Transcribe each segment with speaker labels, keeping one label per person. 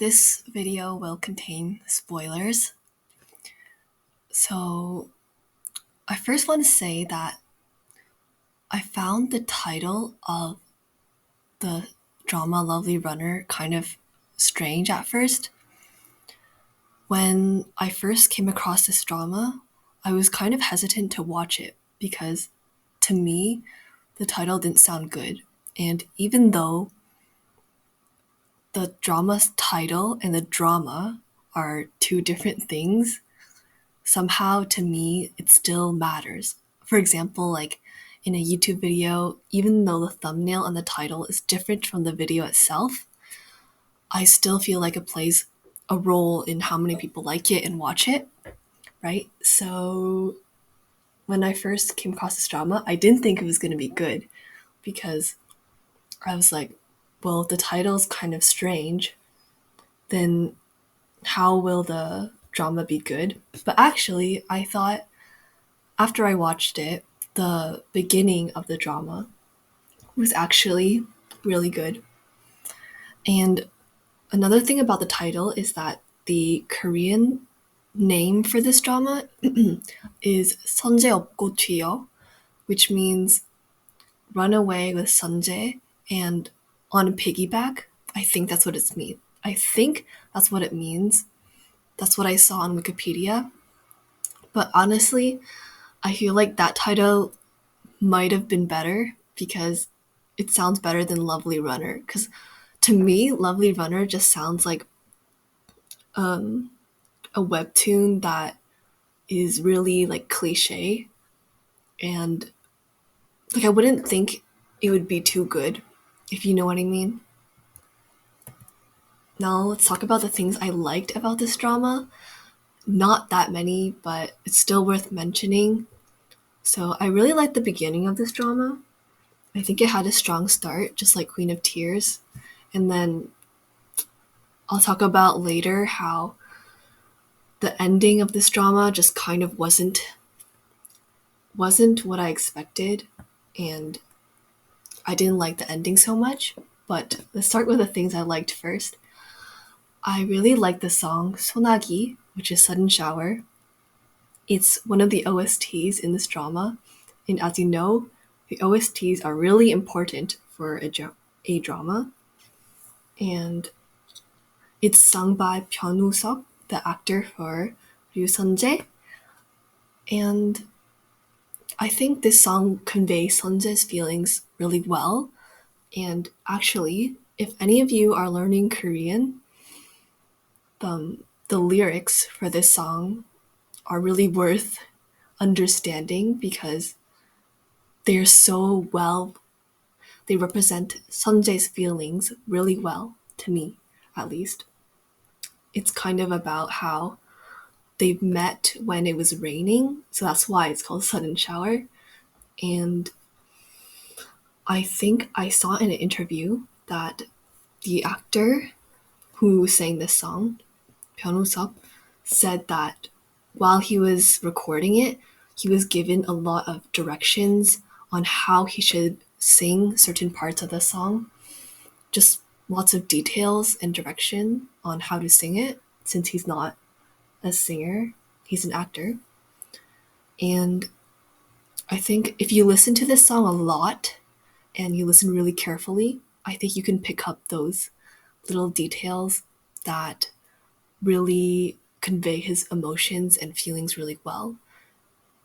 Speaker 1: This video will contain spoilers. So, I first want to say that I found the title of the drama Lovely Runner kind of strange at first. When I first came across this drama, I was kind of hesitant to watch it because to me, the title didn't sound good. And even though the drama's title and the drama are two different things, somehow to me it still matters. For example, like in a YouTube video, even though the thumbnail and the title is different from the video itself, I still feel like it plays a role in how many people like it and watch it, right? So when I first came across this drama, I didn't think it was going to be good because I was like, well, if the title's kind of strange, then how will the drama be good? But actually, I thought after I watched it, the beginning of the drama was actually really good. And another thing about the title is that the Korean name for this drama is 선제 없고 튀어, which means run away with Sunjae and on piggyback. I think that's what it means. I think that's what it means. That's what I saw on Wikipedia. But honestly, I feel like that title might have been better because it sounds better than Lovely Runner. Because to me, Lovely Runner just sounds like a webtoon that is really like cliche, and like I wouldn't think it would be too good, if you know what I mean. Now let's talk about the things I liked about this drama. Not that many, but it's still worth mentioning. So I really liked the beginning of this drama. I think it had a strong start, just like Queen of Tears. And then I'll talk about later how the ending of this drama just kind of wasn't what I expected, and I didn't like the ending so much. But let's start with the things I liked first. I really like the song Sonagi, which is Sudden Shower. It's one of the OSTs in this drama, and as you know, the OSTs are really important for a drama. And it's sung by Woo-seok, the actor for Ryu Sunjae. And I think this song conveys Sunjae's feelings really well. And actually, if any of you are learning Korean, the lyrics for this song are really worth understanding because they're so well, they represent Sunjae's feelings really well, to me at least. It's kind of about how they met when it was raining, so that's why it's called Sudden Shower. And I think I saw in an interview that the actor who sang this song, Woo-seok, said that while he was recording it, he was given a lot of directions on how he should sing certain parts of the song. Just lots of details and direction on how to sing it, since he's not a singer, he's an actor. And I think if you listen to this song a lot and you listen really carefully, I think you can pick up those little details that really convey his emotions and feelings really well.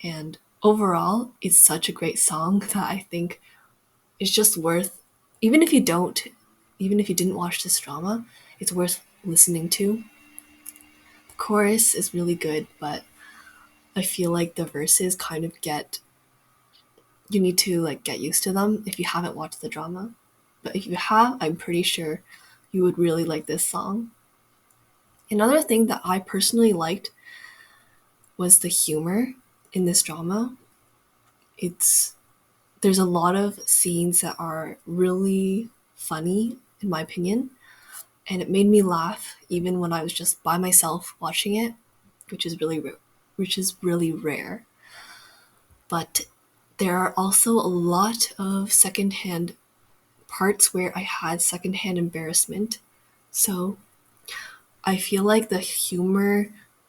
Speaker 1: And overall, it's such a great song that I think it's just worth, even if you don't, even if you didn't watch this drama, it's worth listening to. The chorus is really good, but I feel like the verses kind of you need to like get used to them if you haven't watched the drama. But if you have, I'm pretty sure you would really like this song. Another thing that I personally liked was the humor in this drama. There's a lot of scenes that are really funny in my opinion, and it made me laugh even when I was just by myself watching it, which is really rare. But there are also a lot of secondhand parts where I had secondhand embarrassment. So I feel like the humor,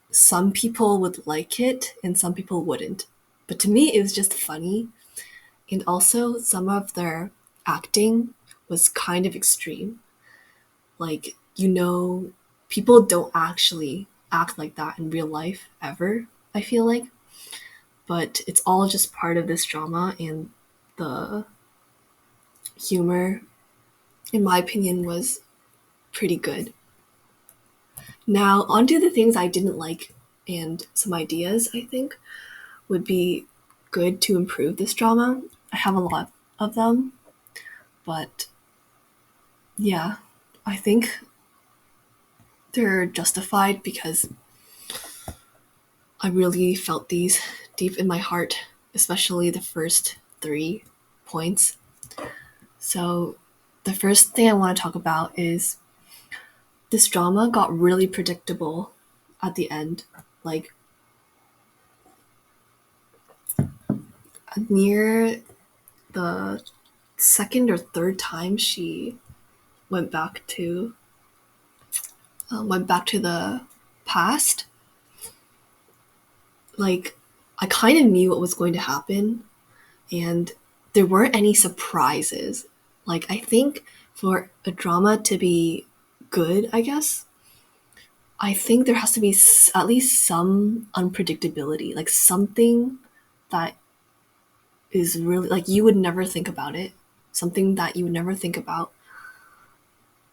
Speaker 1: some people would like it and some people wouldn't. But to me, it was just funny. And also, some of their acting was kind of extreme. Like, people don't actually act like that in real life ever, I feel like. But it's all just part of this drama, and the humor, in my opinion, was pretty good. Now, onto the things I didn't like and some ideas I think would be good to improve this drama. I have a lot of them, but yeah, I think they're justified because I really felt these deep in my heart, especially the first 3 points. So, the first thing I want to talk about is this drama got really predictable at the end. Like, near the second or third time she went back to the past, like I kind of knew what was going to happen, and there weren't any surprises. Like I think for a drama to be good, I guess, I think there has to be at least some unpredictability, like something that is really like you would never think about it. Something that you would never think about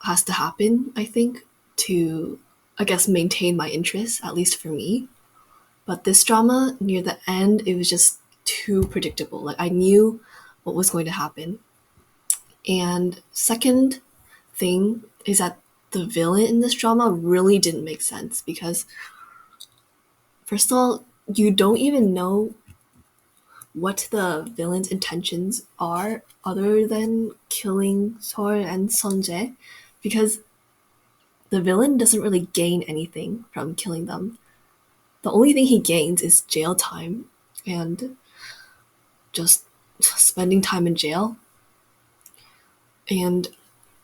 Speaker 1: has to happen, I think, to, I guess, maintain my interest, at least for me. But this drama, near the end, it was just too predictable. Like, I knew what was going to happen. And second thing is that the villain in this drama really didn't make sense because, first of all, you don't even know what the villain's intentions are other than killing Sol and Sunjae because the villain doesn't really gain anything from killing them. The only thing he gains is jail time and just spending time in jail. And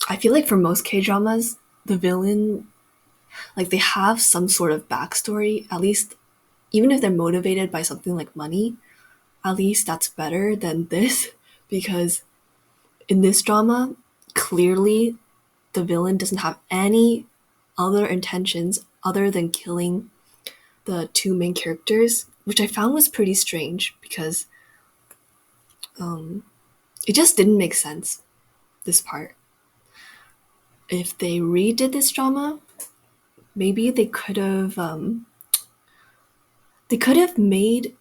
Speaker 1: I feel like for most K dramas, the villain, like they have some sort of backstory, at least even if they're motivated by something like money, at least that's better than this because in this drama, clearly the villain doesn't have any other intentions other than killing the two main characters, which I found was pretty strange because it just didn't make sense, this part. If they redid this drama, maybe they could have made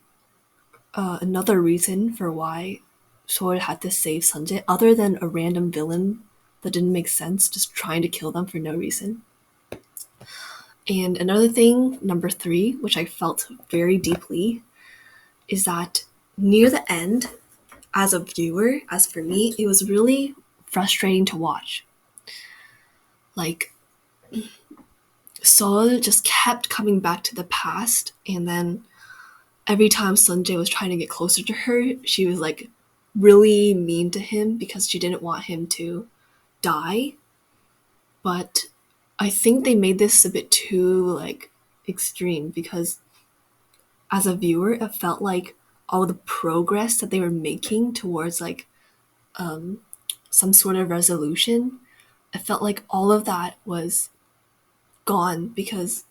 Speaker 1: another reason for why Sol had to save Sanjay other than a random villain that didn't make sense, just trying to kill them for no reason. And another thing, number 3, which I felt very deeply, is that near the end, as a viewer, as for me, it was really frustrating to watch. Like, Sol just kept coming back to the past, and then every time Sunjae was trying to get closer to her, she was like really mean to him because she didn't want him to die. But I think they made this a bit too like extreme because as a viewer, it felt like all the progress that they were making towards like some sort of resolution, it felt like all of that was gone because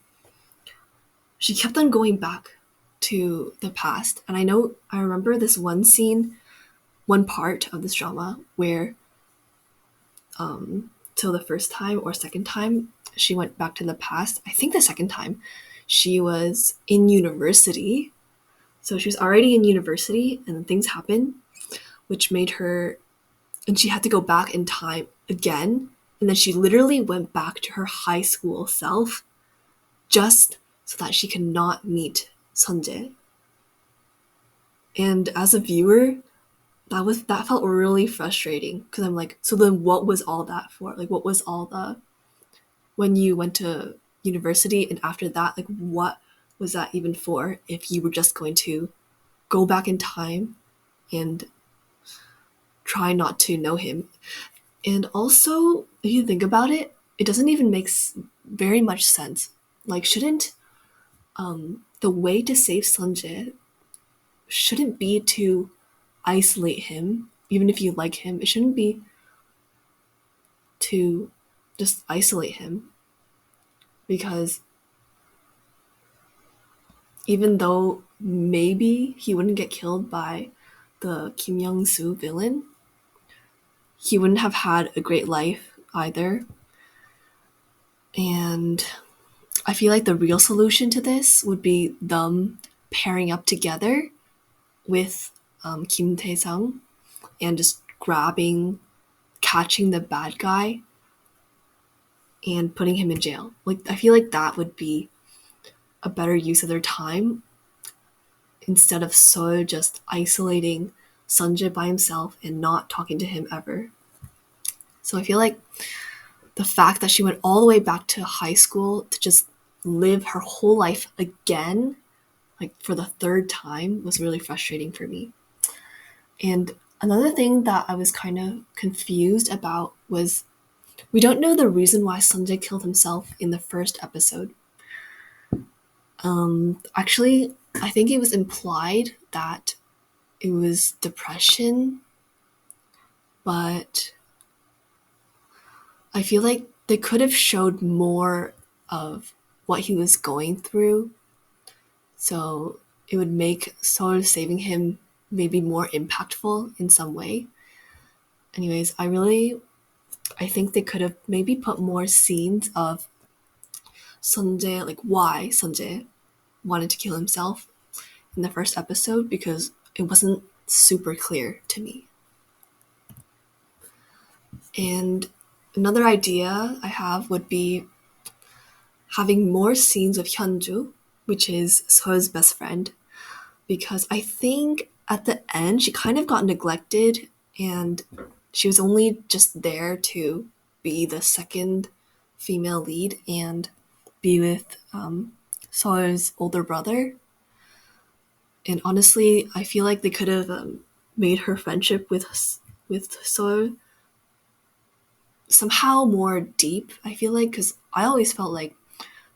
Speaker 1: she kept on going back to the past. And I remember this one scene, one part of this drama where, till the first time or second time she went back to the past, I think the second time, she was in university. So she was already in university and things happened, which made her, and she had to go back in time again. And then she literally went back to her high school self just so that she could not meet Sunjae. And as a viewer, that felt really frustrating because I'm like, so then what was all that for? Like, what was all the when you went to university and after that, like, what was that even for? If you were just going to go back in time and try not to know him. And also, if you think about it, it doesn't even make very much sense. Like, shouldn't the way to save Sunjae shouldn't be to isolate him, even if you like him. It shouldn't be to just isolate him, because even though maybe he wouldn't get killed by the Kim Young-soo villain, he wouldn't have had a great life either. And I feel like the real solution to this would be them pairing up together with Kim Tae-sung and just catching the bad guy and putting him in jail. Like, I feel like that would be a better use of their time instead of Sol just isolating Sunjae by himself and not talking to him ever. So I feel like the fact that she went all the way back to high school to just live her whole life again, like for the third time, was really frustrating for me. And another thing that I was kind of confused about was we don't know the reason why Sunjae killed himself in the first episode. Actually, I think it was implied that it was depression, but I feel like they could have showed more of what he was going through, so it would make Sol saving him maybe more impactful in some way. Anyways, I think they could have maybe put more scenes of Sunjae, like why Sunjae wanted to kill himself in the first episode, because it wasn't super clear to me. And another idea I have would be having more scenes of Hyunju, which is Seo's best friend, because I think at the end she kind of got neglected and she was only just there to be the second female lead and be with Seo's older brother. And honestly, I feel like they could have made her friendship with Seo somehow more deep. I feel like, because I always felt like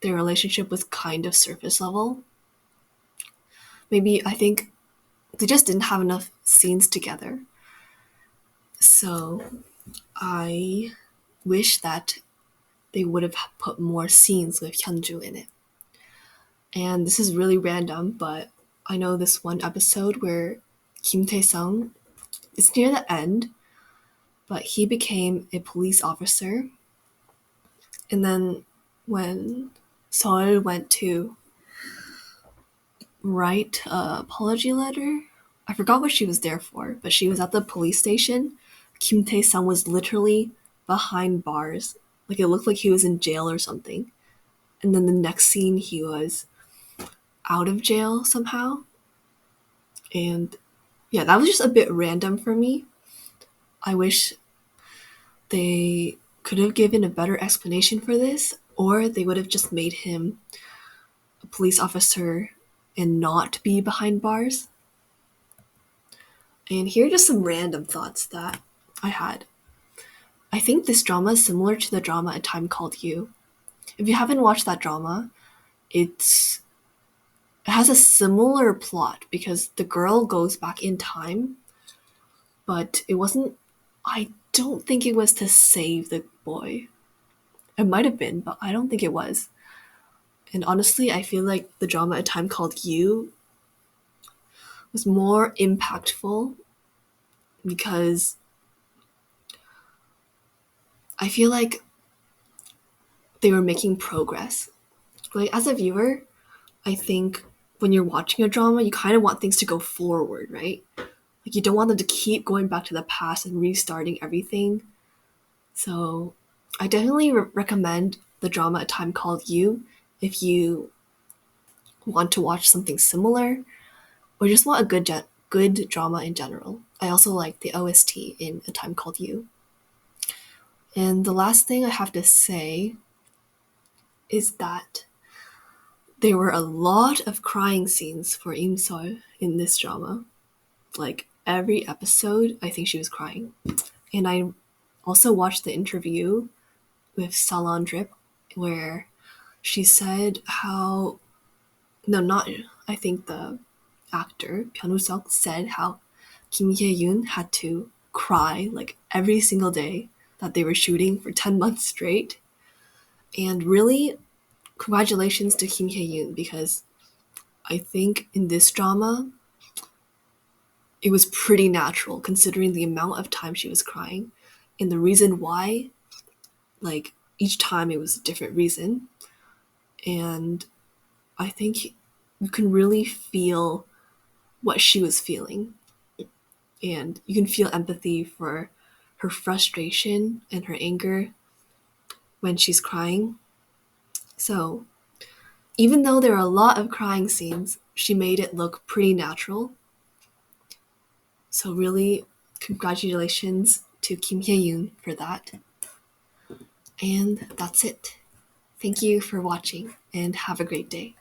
Speaker 1: their relationship was kind of surface level. Maybe I think they just didn't have enough scenes together. So I wish that they would have put more scenes with Hyunju in it. And this is really random, but I know this one episode where Kim Tae-sung, it's near the end, but he became a police officer. And then when Seol went to write an apology letter, I forgot what she was there for, but she was at the police station. Kim Tae-sung was literally behind bars. Like, it looked like he was in jail or something. And then the next scene, he was out of jail somehow. And yeah, that was just a bit random for me. I wish they could have given a better explanation for this, or they would have just made him a police officer and not be behind bars. And here are just some random thoughts that I had. I think this drama is similar to the drama A Time Called You. If you haven't watched that drama, it has a similar plot because the girl goes back in time, but I don't think it was to save the boy. It might have been, but I don't think it was. And honestly, I feel like the drama A Time Called You was more impactful because I feel like they were making progress. Like, as a viewer, I think when you're watching a drama, you kind of want things to go forward, right? Like, you don't want them to keep going back to the past and restarting everything. So I definitely recommend the drama A Time Called You if you want to watch something similar or just want a good drama in general. I also like the OST in A Time Called You. And the last thing I have to say is that there were a lot of crying scenes for Im Sol in this drama. Like, every episode, I think she was crying. And I also watched the interview with Salon Drip, where she said how, no, not, I think the actor, Pyonwoo-seok, said how Kim Hye-yoon had to cry like every single day that they were shooting for 10 months straight. And really, congratulations to Kim Hye-yoon, because I think in this drama, it was pretty natural considering the amount of time she was crying. And the reason why, like, each time it was a different reason. And I think you can really feel what she was feeling. And you can feel empathy for her frustration and her anger when she's crying. So, even though there are a lot of crying scenes, she made it look pretty natural. So, really, congratulations to Kim Hye-yoon for that. And that's it. Thank you for watching and have a great day.